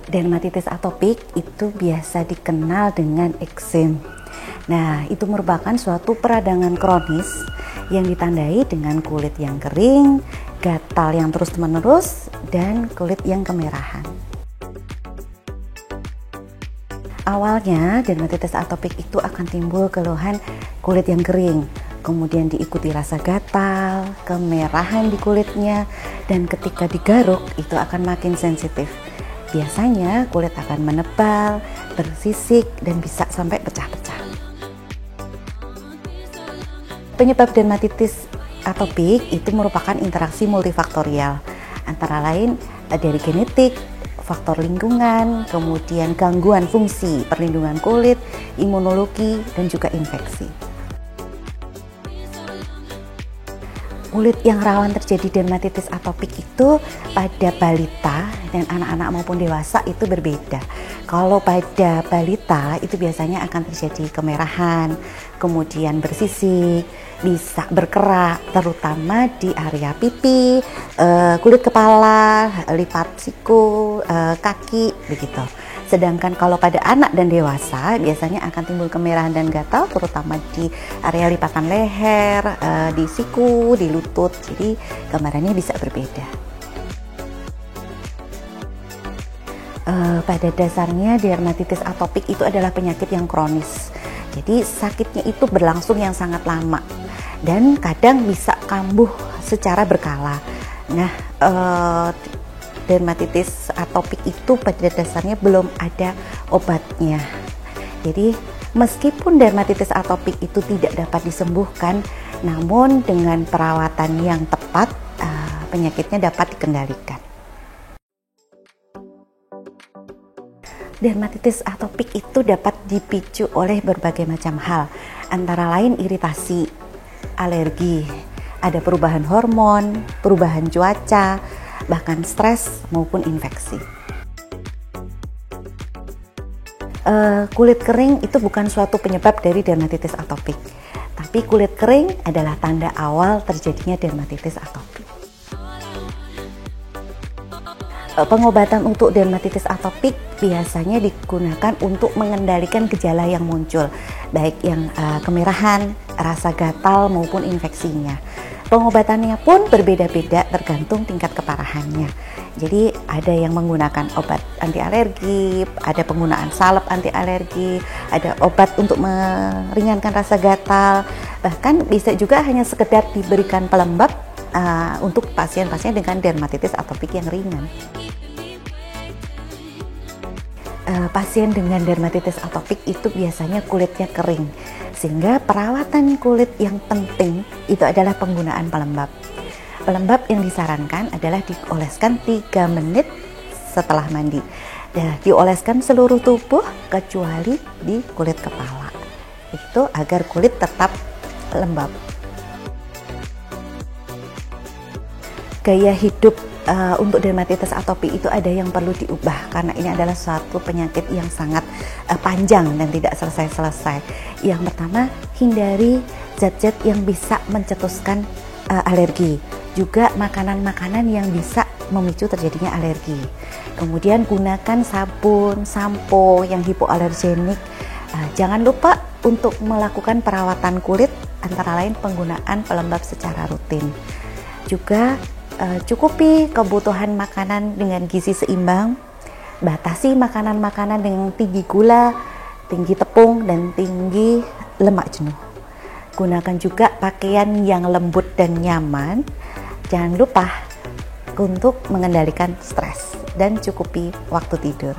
Dermatitis atopik itu biasa dikenal dengan eksem. Nah, itu merupakan suatu peradangan kronis yang ditandai dengan kulit yang kering, gatal yang terus-menerus, dan kulit yang kemerahan. Awalnya, dermatitis atopik itu akan timbul keluhan kulit yang kering, kemudian diikuti rasa gatal, kemerahan di kulitnya, dan ketika digaruk itu akan makin sensitif. Biasanya kulit akan menebal, bersisik, dan bisa sampai pecah-pecah. Penyebab dermatitis atopik itu merupakan interaksi multifaktorial, antara lain dari genetik, faktor lingkungan, kemudian gangguan fungsi perlindungan kulit, imunologi, dan juga infeksi. Kulit yang rawan terjadi dermatitis atopik itu pada balita dan anak-anak maupun dewasa itu berbeda. Kalau pada balita itu biasanya akan terjadi kemerahan, kemudian bersisik, bisa berkerak, terutama di area pipi, kulit kepala, lipat siku, kaki, begitu. Sedangkan kalau pada anak dan dewasa biasanya akan timbul kemerahan dan gatal terutama di area lipatan leher, di siku, di lutut. Jadi gambarannya bisa berbeda. Pada dasarnya dermatitis atopik itu adalah penyakit yang kronis. Jadi sakitnya itu berlangsung yang sangat lama dan kadang bisa kambuh secara berkala. Nah, dermatitis atopik itu pada dasarnya belum ada obatnya. Jadi meskipun dermatitis atopik itu tidak dapat disembuhkan, namun dengan perawatan yang tepat penyakitnya dapat dikendalikan. Dermatitis atopik itu dapat dipicu oleh berbagai macam hal, antara lain iritasi, alergi, ada perubahan hormon, perubahan cuaca, bahkan stres maupun infeksi. Kulit kering itu bukan suatu penyebab dari dermatitis atopik, tapi kulit kering adalah tanda awal terjadinya dermatitis atopik. Pengobatan untuk dermatitis atopik biasanya digunakan untuk mengendalikan gejala yang muncul, baik yang kemerahan, rasa gatal maupun infeksinya. Pengobatannya pun berbeda-beda tergantung tingkat keparahannya. Jadi ada yang menggunakan obat anti alergi, ada penggunaan salep anti alergi, ada obat untuk meringankan rasa gatal, bahkan bisa juga hanya sekedar diberikan pelembab untuk pasien-pasien dengan dermatitis atopik yang ringan. Pasien dengan dermatitis atopik itu biasanya kulitnya kering, sehingga perawatan kulit yang penting itu adalah penggunaan pelembab. Pelembab yang disarankan adalah dioleskan 3 menit setelah mandi. Dioleskan seluruh tubuh kecuali di kulit kepala. Itu agar kulit tetap lembab. Gaya hidup untuk dermatitis atopik itu ada yang perlu diubah karena ini adalah suatu penyakit yang sangat panjang dan tidak selesai-selesai. Yang pertama, hindari zat-zat yang bisa mencetuskan alergi, juga makanan-makanan yang bisa memicu terjadinya alergi. Kemudian gunakan sabun, sampo yang hipoalergenik. Jangan lupa untuk melakukan perawatan kulit, antara lain penggunaan pelembab secara rutin. Juga cukupi kebutuhan makanan dengan gizi seimbang, batasi makanan-makanan dengan tinggi gula, tinggi tepung, dan tinggi lemak jenuh. Gunakan juga pakaian yang lembut dan nyaman. Jangan lupa untuk mengendalikan stres dan cukupi waktu tidur.